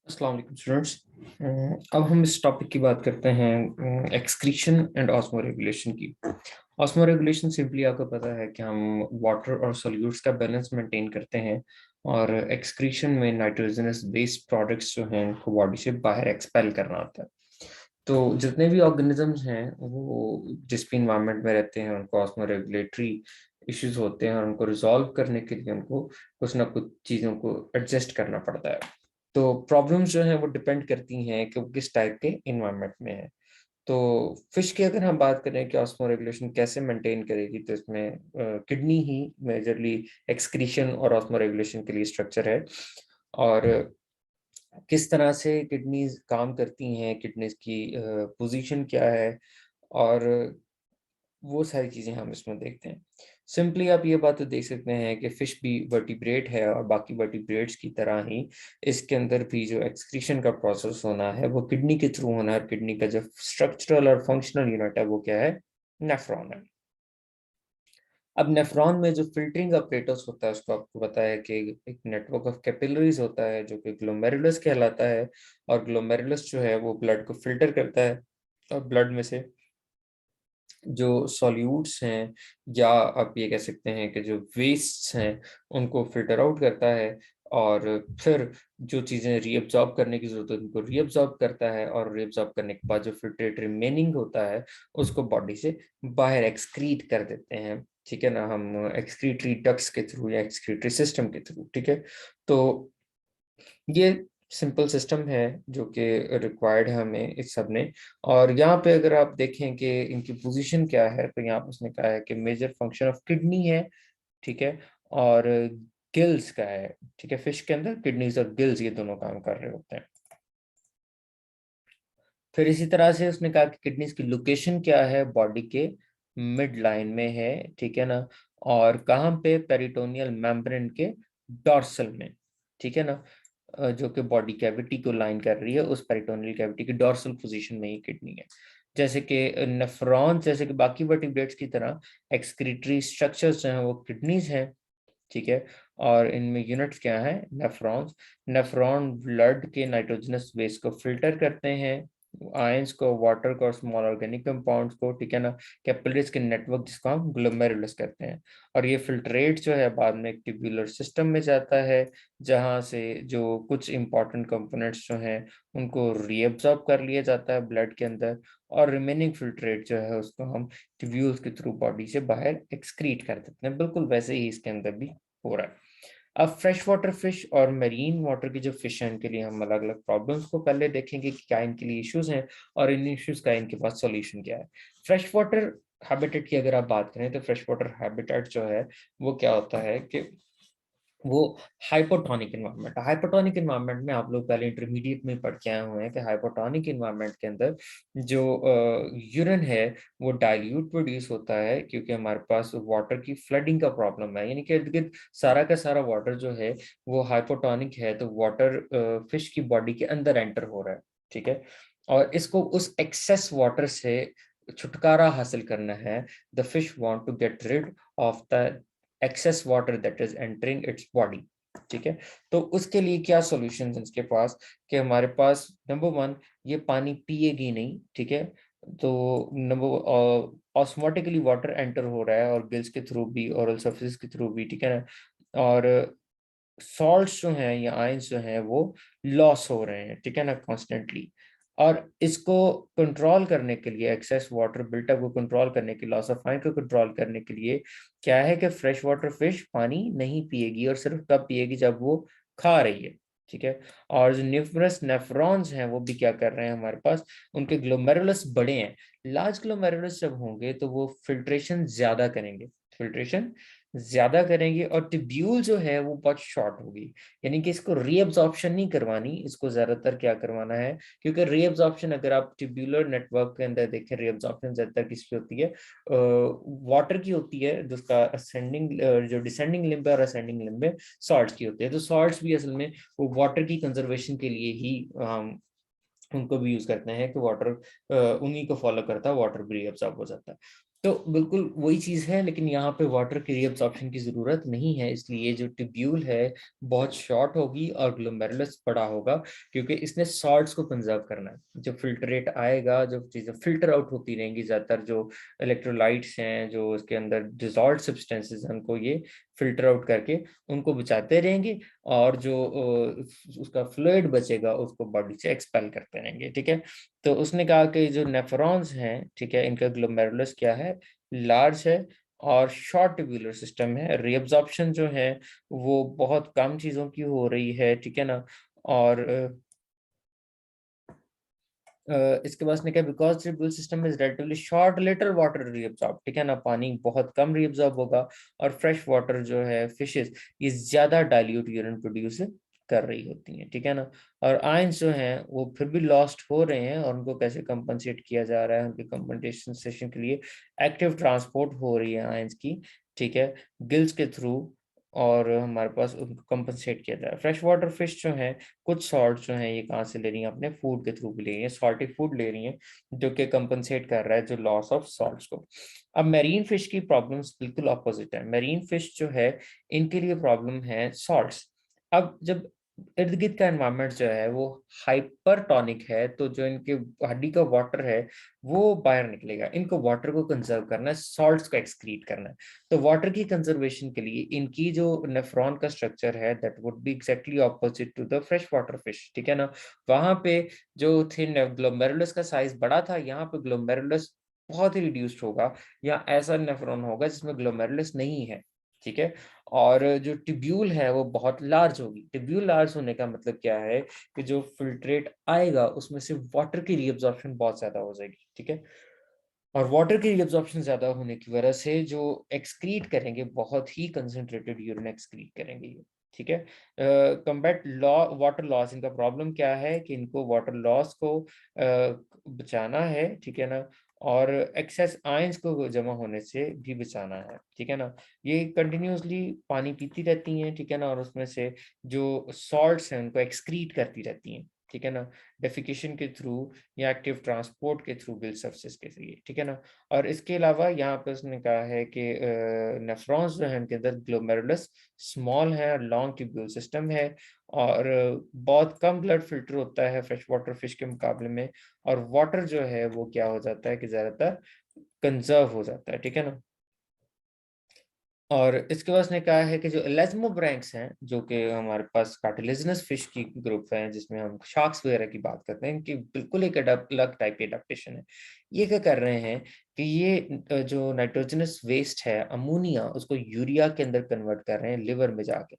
अस्सलाम वालेकुम स्टूडेंट्स। अब हम इस टॉपिक की बात करते हैं एक्सक्रीशन एंड ऑस्मो रेगुलेशन की। ऑस्मो रेगुलेशन सिंपली आपको पता है कि हम वाटर और सॉल्यूट्स का बैलेंस मेंटेन करते हैं, और एक्सक्रीशन में नाइट्रोजनस बेस्ड प्रोडक्ट्स जो हैं उनको बॉडी से बाहर एक्सपेल करना होता है। तो जितने भी ऑर्गेनिजम्स हैं वो जिस भी इन्वायरमेंट में रहते हैं उनको ऑस्मो रेगुलेटरी इश्यूज होते हैं, और उनको रिजॉल्व करने के लिए उनको कुछ ना कुछ चीज़ों को एडजस्ट करना पड़ता है। तो प्रॉब्लम्स जो हैं वो डिपेंड करती हैं कि वो किस टाइप के इन्वायरमेंट में है। तो फिश की अगर हम बात करें कि ऑस्मो रेगुलेशन कैसे मेंटेन करेगी, तो इसमें किडनी ही मेजरली एक्सक्रीशन और ऑस्मो रेगुलेशन के लिए स्ट्रक्चर है। और किस तरह से किडनीज काम करती हैं, किडनीज की पोजीशन क्या है, और वो सारी चीज़ें हम इसमें देखते हैं। सिंपली आप ये बात तो देख सकते हैं कि फिश भी वर्टिब्रेट है, और बाकी वर्टिब्रेट्स की तरह ही इसके अंदर भी जो एक्सक्रीशन का प्रोसेस होना है वो किडनी के थ्रू होना है, और किडनी का जो स्ट्रक्चरल और फंक्शनल यूनिट है वो क्या है, नेफ्रॉन है। अब नेफ्रॉन में जो फिल्टरिंग अपरेटस होता है उसको आपको पता है कि एक नेटवर्क ऑफ कैपिलरीज होता है जो कि ग्लोमेरुलस कहलाता है, और ग्लोमेरुलस जो है वो ब्लड को फिल्टर करता है, और ब्लड में से जो सॉल्यूट्स हैं, या आप ये कह सकते हैं कि जो वेस्ट्स हैं, उनको फिल्टर आउट करता है, और फिर जो चीज़ें रीअब्जॉर्ब करने की जरूरत है उनको रीअब्जॉर्ब करता है, और रीअब्जॉर्ब करने के बाद जो फिल्ट्रेट रिमेनिंग होता है उसको बॉडी से बाहर एक्सक्रीट कर देते हैं। ठीक है ना, हम एक्सक्रीटरी डक्ट्स के थ्रू या एक्सक्रीटरी सिस्टम के थ्रू। ठीक है, तो ये सिंपल सिस्टम है जो कि रिक्वायर्ड है हमें इस सब ने। और यहाँ पे अगर आप देखें कि इनकी पोजीशन क्या है, तो यहाँ पे उसने कहा है कि मेजर फंक्शन ऑफ किडनी है। ठीक है, और गिल्स का है। ठीक है, फिश के अंदर किडनीज और गिल्स ये दोनों काम कर रहे होते हैं। फिर इसी तरह से उसने कहा कि किडनीज की लोकेशन क्या है, बॉडी के मिड लाइन में है। ठीक है ना, और कहाँ पे, पेरिटोनियल मेम्ब्रेन के डॉर्सल में। ठीक है ना, जो कि बॉडी कैविटी को लाइन कर रही है, उस पेरिटोनियल कैविटी की डॉर्सल पोजीशन में ही किडनी है। जैसे कि नेफ्रॉन, जैसे कि बाकी वर्टिब्रेट्स की तरह एक्सक्रीटरी स्ट्रक्चर्स जो हैं वो किडनीज हैं। ठीक है, और इनमें यूनिट्स क्या है, नेफ्रॉन्स। नेफ्रॉन ब्लड के नाइट्रोजनस वेस्ट को फिल्टर करते हैं, आयंस को, वाटर को, और स्मॉल ऑर्गेनिक कंपाउंड्स को। ठीक है ना, कैपिलरीज के नेटवर्क जिसको हम ग्लोमेरुलस कहते हैं। और ये फिल्ट्रेट जो है बाद में एक ट्यूबुलर सिस्टम में जाता है, जहां से जो कुछ इंपॉर्टेंट कंपोनेंट्स जो हैं उनको रीअब्सॉर्ब कर लिया जाता है ब्लड के अंदर, और रिमेनिंग फिल्ट्रेट जो है उसको हम ट्यूब्यूल्स के थ्रू बॉडी से बाहर एक्सक्रीट कर देते हैं। बिल्कुल वैसे ही इसके अंदर भी हो रहा है। अब फ्रेश वाटर फिश और मरीन वाटर की जो फिश है इनके लिए हम अलग अलग प्रॉब्लम्स को पहले देखेंगे कि क्या इनके लिए इश्यूज हैं, और इन इश्यूज का इनके पास सॉल्यूशन क्या है। फ्रेश वाटर हैबिटेट की अगर आप बात करें, तो फ्रेश वाटर हैबिटेट जो है वो क्या होता है कि वो हाइपोटोनिक इन्वायरमेंट। हाइपोटोनिक इन्वायरमेंट में आप लोग पहले इंटरमीडिएट में पढ़ के आए हुए हैं कि हाइपोटोनिक इन्वायरमेंट के अंदर जो यूरिन है वो डाइल्यूट प्रोड्यूस होता है, क्योंकि हमारे पास वाटर की फ्लडिंग का प्रॉब्लम है, यानी कि इर्द गिर्द सारा का सारा वाटर जो है वो हाइपोटोनिक है, तो वाटर फिश की बॉडी के अंदर एंटर हो रहा है। ठीक है, और इसको उस एक्सेस वाटर से छुटकारा हासिल करना है। The fish want to get rid of the excess water that is entering its body. ठीक है, तो उसके लिए क्या सॉल्यूशन है इसके पास, कि हमारे पास नंबर वन, ये पानी पिएगी नहीं। ठीक है, तो नंबर ऑस्मोटिकली वाटर एंटर हो रहा है, और गिल्स के थ्रू भी, ओरल सर्फेसिस के थ्रू भी। ठीक है ना, और सॉल्ट्स जो हैं या आयंस जो हैं वो लॉस हो रहे हैं। ठीक है ना, कॉन्स्टेंटली। और इसको कंट्रोल करने के लिए, एक्सेस वाटर बिल्टअप को कंट्रोल करने के लिए, लॉस ऑफ आयन को कंट्रोल करने के लिए क्या है कि फ्रेश वाटर फिश पानी नहीं पिएगी, और सिर्फ तब पिएगी जब वो खा रही है। ठीक है, और जो न्यूमरस नेफ्रॉन्स हैं वो भी क्या कर रहे हैं हमारे पास, उनके ग्लोमेरुलस बड़े हैं। लार्ज ग्लोमेरुलस जब होंगे तो वो फिल्ट्रेशन ज्यादा करेंगे, फिल्ट्रेशन ज्यादा करेंगे, और ट्यूब्यूल जो है वो बहुत शॉर्ट होगी। यानी कि इसको रीअब्जॉर्प्शन नहीं करवानी, इसको ज्यादातर क्या करवाना है, क्योंकि रीअब्जॉर्प्शन अगर आप ट्यूब्यूलर नेटवर्क के अंदर देखें, रीअब्जॉर्प्शन ज्यादातर किसकी होती है, वाटर की होती है, जिसका असेंडिंग, जो डिसेंडिंग लिम्ब है और असेंडिंग लिम्ब है सॉल्ट्स की होती है। तो सॉल्ट्स भी असल में वो वाटर की कंजर्वेशन के लिए ही उनको भी यूज करते हैं, कि वाटर उन्हीं को फॉलो करता है, वाटर भी एब्जॉर्ब हो जाता है। तो बिल्कुल वही चीज है, लेकिन यहाँ पे वाटर की रीअब्सॉर्प्शन की जरूरत नहीं है, इसलिए जो ट्यूब्यूल है बहुत शॉर्ट होगी और ग्लोमेरुलस बड़ा होगा, क्योंकि इसने सॉल्ट्स को कंजर्व करना है। जो फिल्ट्रेट आएगा, जो चीजें फिल्टर आउट होती रहेंगी, ज्यादातर जो इलेक्ट्रोलाइट्स हैं, जो इसके अंदर डिजॉल्व सब्सटेंसेस हैं, उनको ये फिल्टर आउट करके उनको बचाते रहेंगे, और जो उसका फ्लूइड बचेगा उसको बॉडी से एक्सपेल करते रहेंगे। ठीक है, तो उसने कहा कि जो नेफ्रॉन्स हैं, ठीक है, इनका ग्लोमेरुलस क्या है, लार्ज है और शॉर्ट ट्यूबुलर सिस्टम है। रीअब्जॉर्प्शन जो है वो बहुत कम चीजों की हो रही है, ठीक है ना। और इसके बाद उसने कहा because tubular system is relatively short, little water reabsorb, ठीक है ना, पानी बहुत कम रीअब्सॉर्ब होगा, और फ्रेश वाटर जो है फिशेस, ये ज्यादा डाइल्यूट यूरिन प्रोड्यूस कर रही होती हैं, ठीक है ना। और आयंस जो हैं वो फिर भी लॉस्ट हो रहे हैं, और उनको कैसे कंपनसेट किया जा रहा है, उनके कंपनसेशन सेशन के लिए एक्टिव ट्रांसपोर्ट हो रही है आयंस की, ठीक है, गिल्स के थ्रू, और हमारे पास उनको कंपनसेट किया जा रहा है। फ्रेश वाटर फिश जो है, कुछ सॉल्ट जो है ये कहाँ से ले रही हैं, अपने फूड के थ्रू भी ले रही हैं, सॉल्टी फूड ले रही हैं, जो कि कंपनसेट कर रहा है जो लॉस ऑफ सॉल्ट्स को। अब मैरीन फिश की प्रॉब्लम्स बिल्कुल अपोजिट है। मैरीन फिश जो है, इनके लिए प्रॉब्लम है सॉल्ट्स। अब जब इर्द गिर्द का एनवायरमेंट जो है वो हाइपरटोनिक है, तो जो इनके हड्डी का वाटर है वो बाहर निकलेगा। इनको वाटर को कंजर्व करना है, सॉल्ट्स को एक्सक्रीट करना है। तो वाटर की कंजर्वेशन के लिए इनकी जो नेफ्रॉन का स्ट्रक्चर है, that would be exactly opposite to the fresh water fish, ठीक है ना। वहां पे जो थे ग्लोमेरुलस का साइज बड़ा था, यहाँ पे ग्लोमेरुलस बहुत ही रिड्यूस्ड होगा, या ऐसा नेफ्रॉन होगा जिसमें ग्लोमेरुलस नहीं है, ठीक है। और जो ट्यूब्यूल है वो बहुत लार्ज होगी। ट्यूब्यूल लार्ज होने का मतलब क्या है कि जो फिल्ट्रेट आएगा उसमें से वाटर की रीअब्जॉर्प्शन बहुत ज्यादा हो जाएगी, ठीक है। और वाटर की एब्जॉर्प्शन ज्यादा होने की वजह से जो एक्सक्रीट करेंगे, बहुत ही कंसंट्रेटेड यूरिन एक्सक्रीट करेंगे ये, ठीक है। कम्बैट लॉ वाटर लॉस, इनका प्रॉब्लम क्या है कि इनको वाटर लॉस को बचाना है, ठीक है ना, और एक्सेस आयंस को जमा होने से भी बचाना है, ठीक है ना। ये कंटिन्यूअसली पानी पीती रहती हैं, ठीक है ना, और उसमें से जो सॉल्ट्स हैं उनको एक्सक्रीट करती रहती हैं, ठीक है ना, डेफिकेशन के थ्रू या एक्टिव ट्रांसपोर्ट के थ्रू गिल सर्फेस के जरिए, ठीक है ना। और इसके अलावा यहाँ पे उसने कहा है कि नेफ्रॉन्स जो है उनके अंदर ग्लोमेरुलस स्मॉल है, लॉन्ग ट्यूब्यूल सिस्टम है, और बहुत कम ब्लड फिल्टर होता है फ्रेश वाटर फिश के मुकाबले में, और वाटर जो है वो क्या हो जाता है कि ज्यादातर कंजर्व हो जाता है, ठीक है ना। और इसके बाद उसने कहा है कि जो एलेस्मोब्रैंक्स हैं, जो कि हमारे पास कार्टिलेजिनस फिश की ग्रुप है, जिसमें हम शार्क्स वगैरह की बात करते हैं, कि बिल्कुल एक अलग टाइप की एडेप्टेशन है। ये क्या कर रहे हैं कि ये जो नाइट्रोजनस वेस्ट है, अमोनिया, उसको यूरिया के अंदर कन्वर्ट कर रहे हैं लिवर में जाके।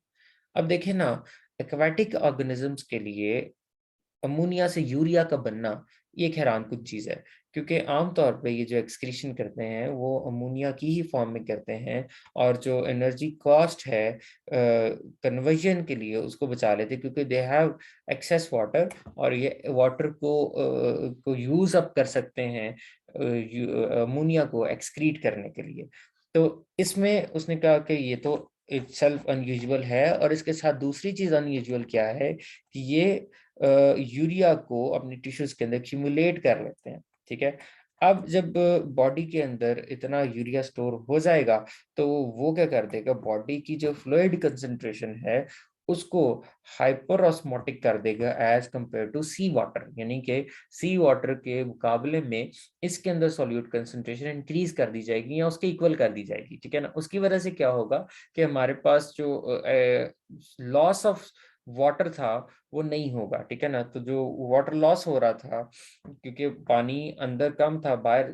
अब देखें ना, एक्वाटिक ऑर्गेनिजम्स के लिए अमोनिया से यूरिया का बनना ये एक हैरान कुछ चीज है, क्योंकि आमतौर पे ये जो एक्सक्रीशन करते हैं वो अमोनिया की ही फॉर्म में करते हैं, और जो एनर्जी कॉस्ट है कन्वर्जन के लिए उसको बचा लेते हैं, क्योंकि दे हैव एक्सेस वाटर, और ये वाटर को यूज अप कर सकते हैं अमोनिया को एक्सक्रीट करने के लिए। तो इसमें उसने कहा कि ये तो इटसेल्फ अनयूजुअल है, और इसके साथ दूसरी चीज अनयूजुअल क्या है कि ये यूरिया को अपनी टिश्यूज के अंदर एक्यूमुलेट कर लेते हैं, ठीक है। अब जब बॉडी के अंदर इतना यूरिया स्टोर हो जाएगा, तो वो क्या कर देगा, बॉडी की जो फ्लूइड कंसंट्रेशन है उसको हाइपर ऑस्मोटिक कर देगा as compare to sea water, यानी कि सी वाटर के मुकाबले में इसके अंदर सॉल्यूट कंसंट्रेशन इंक्रीज कर दी जाएगी या उसके इक्वल कर दी जाएगी, ठीक है ना। उसकी वजह से क्या होगा कि हमारे पास जो लॉस ऑफ वाटर था वो नहीं होगा, ठीक है ना। तो जो वाटर लॉस हो रहा था, क्योंकि पानी अंदर कम था, बाहर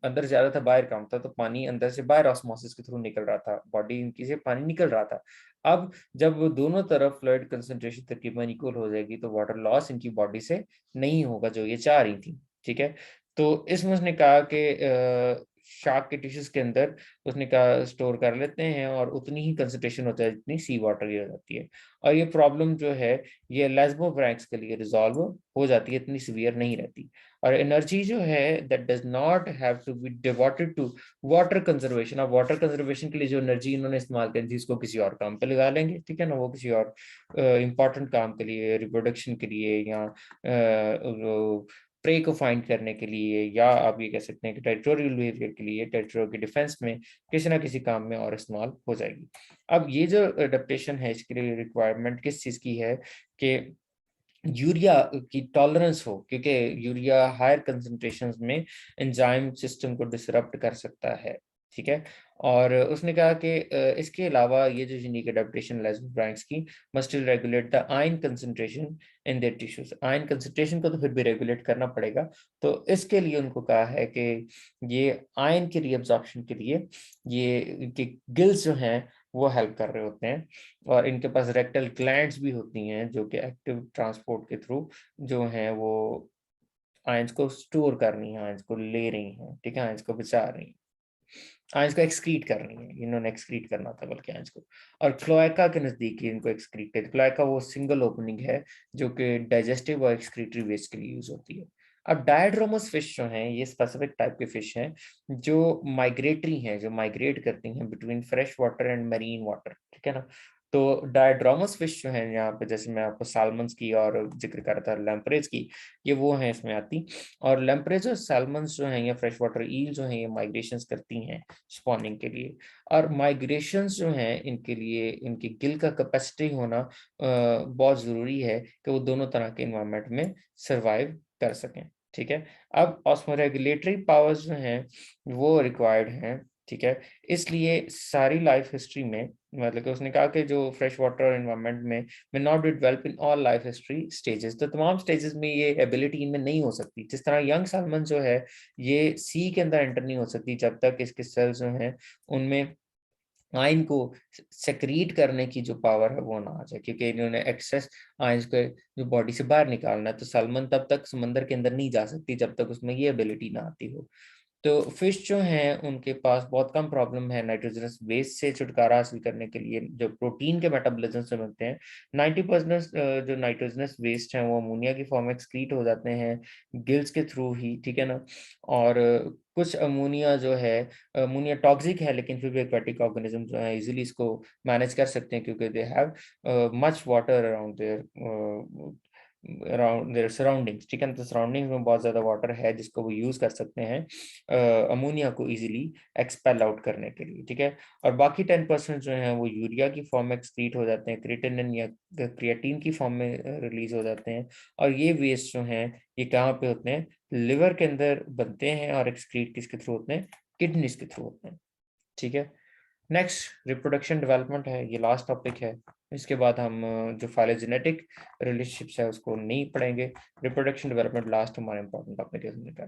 अंदर ज्यादा था, बाहर कम था, तो पानी अंदर से बाहर ऑस्मोसिस के थ्रू निकल रहा था, बॉडी इनकी से पानी निकल रहा था। अब जब वो दोनों तरफ फ्लूइड कंसंट्रेशन तकरीबन इक्वल हो जाएगी, तो वाटर लॉस इनकी बॉडी से नहीं होगा, जो ये चाह रही थी, ठीक है। तो इसमें उसने कहा कि शार्क के टिश्यूज के अंदर उसने कहा स्टोर कर लेते हैं, और उतनी ही कंसंट्रेशन होता है जितनी सी वाटर की हो जाती है। और ये प्रॉब्लम जो है ये लेस्मोब्रैंक्स के लिए रिजॉल्व हो जाती है, इतनी सीवियर नहीं रहती। और एनर्जी जो है that does not have to be devoted to water conservation. अब वाटर कंजर्वेशन के लिए जो एनर्जी इन्होंने इस्तेमाल करी थी उसको किसी और काम पे लगा लेंगे, ठीक है ना, वो किसी और इंपॉर्टेंट काम के लिए, रिप्रोडक्शन के लिए, या प्रे को फाइंड करने के लिए, या आप ये कह सकते हैं कि टेरिटोरियल बिहेवियर के लिए, टेरिटोरियल के डिफेंस में किसी ना किसी काम में और इस्तेमाल हो जाएगी। अब ये जो अडेप्टेशन है इसके लिए रिक्वायरमेंट किस चीज़ की है कि यूरिया की टॉलरेंस हो, क्योंकि यूरिया हायर कंसंट्रेशंस में एंजाइम सिस्टम को डिसरप्ट कर सकता है, ठीक है। और उसने कहा कि इसके अलावा ये जो यूनिक एडेप्टेशन लेस्बोब्राइंस की must regulate the ion concentration in their tissues, ion concentration को तो फिर भी रेगुलेट करना पड़ेगा। तो इसके लिए उनको कहा है कि ये आयन की रीअब्जॉर्प्शन के लिए ये इनके गिल्स जो हैं वो हेल्प कर रहे होते हैं, और इनके पास रेक्टल ग्लैंड्स भी होती हैं जो कि एक्टिव ट्रांसपोर्ट के थ्रू जो हैं वो आयंस को स्टोर कर रही हैं, आयंस को ले रही हैं, ठीक है, आयंस को बचा रही हैं, आयंस को एक्सक्रीट कर रही हैं, इन्होंने एक्सक्रीट करना था बल्कि आयंस को। और क्लोएका के नजदीक ही इनको एक्सक्रीट कर, क्लोएका वो सिंगल ओपनिंग है जो कि डाइजेस्टिव और एक्सक्रीटरी वेस्ट के लिए यूज होती है। अब डायड्रोमस फिश जो हैं ये स्पेसिफिक टाइप के फिश हैं जो माइग्रेटरी हैं, जो माइग्रेट करती हैं between fresh water and marine water, ठीक है ना। तो डायड्रोमस फिश जो है यहाँ पे, जैसे मैं आपको साल्मन्स की और जिक्र कर रहा था लैम्प्रेज की, ये वो हैं इसमें आती। और लैम्प्रेज और साल्मन्स जो हैं या फ्रेश वाटर ईल जो हैं ये माइग्रेशंस करती हैं स्पॉनिंग के लिए। और माइग्रेशंस जो हैं इनके लिए इनके गिल का कैपेसिटी होना बहुत ज़रूरी है कि वो दोनों तरह के इन्वायरमेंट में सर्वाइव कर सकें, ठीक है। अब ऑस्मोरेगुलेटरी पावर्स जो हैं वो रिक्वायर्ड हैं, ठीक है। इसलिए सारी लाइफ हिस्ट्री में, मतलब कि उसने कहा कि जो फ्रेश वाटर एनवायरनमेंट में not be develop in all life history stages, तो तमाम स्टेजेस में ये एबिलिटी इनमें नहीं हो सकती। जिस तरह यंग सालमन जो है ये सी के अंदर एंटर नहीं हो सकती जब तक इसके सेल्स जो हैं उनमें आयन को सेक्रीट करने की जो पावर है वो ना आ जाए, क्योंकि इन्होंने एक्सेस आयंस को जो बॉडी से बाहर निकालना है। तो सलमन तब तक समंदर के अंदर नहीं जा सकती जब तक उसमें ये एबिलिटी ना आती हो। तो फिश जो हैं उनके पास बहुत कम प्रॉब्लम है नाइट्रोजनस वेस्ट से छुटकारा हासिल करने के लिए, जो प्रोटीन के मेटाबॉलिज्म से बनते हैं। 90% जो नाइट्रोजनस वेस्ट हैं वो अमोनिया की फॉर्म में एक्सक्रीट हो जाते हैं गिल्स के थ्रू ही, ठीक है ना। और कुछ अमोनिया जो है, अमोनिया टॉक्सिक है लेकिन फिर भी एक्वेटिक ऑर्गेनिज्म जो है इजीली इसको मैनेज कर सकते हैं, क्योंकि they have much water around there surroundings, ठीक है ना। तो सराउंडिंग्स में बहुत ज्यादा वाटर है जिसको वो यूज कर सकते हैं अमोनिया को इजीली एक्सपेल आउट करने के लिए, ठीक है। और बाकी 10% जो है वो यूरिया की फॉर्म में एक्सक्रीट हो जाते हैं, क्रिएटिनिन या क्रिएटिन की फॉर्म में रिलीज हो जाते हैं। और ये वेस्ट जो हैं ये कहाँ पे होते हैं, लिवर के अंदर बनते हैं, और एक्सक्रीट किसके थ्रू होते हैं, किडनीज के थ्रू होते हैं, ठीक है। नेक्स्ट रिप्रोडक्शन डेवलपमेंट है, ये लास्ट टॉपिक है। इसके बाद हम जो फाइलोजेनेटिक रिलेशनशिप्स है उसको नहीं पढ़ेंगे। रिप्रोडक्शन डेवलपमेंट लास्ट हमारा इंपॉर्टेंट टॉपिक है।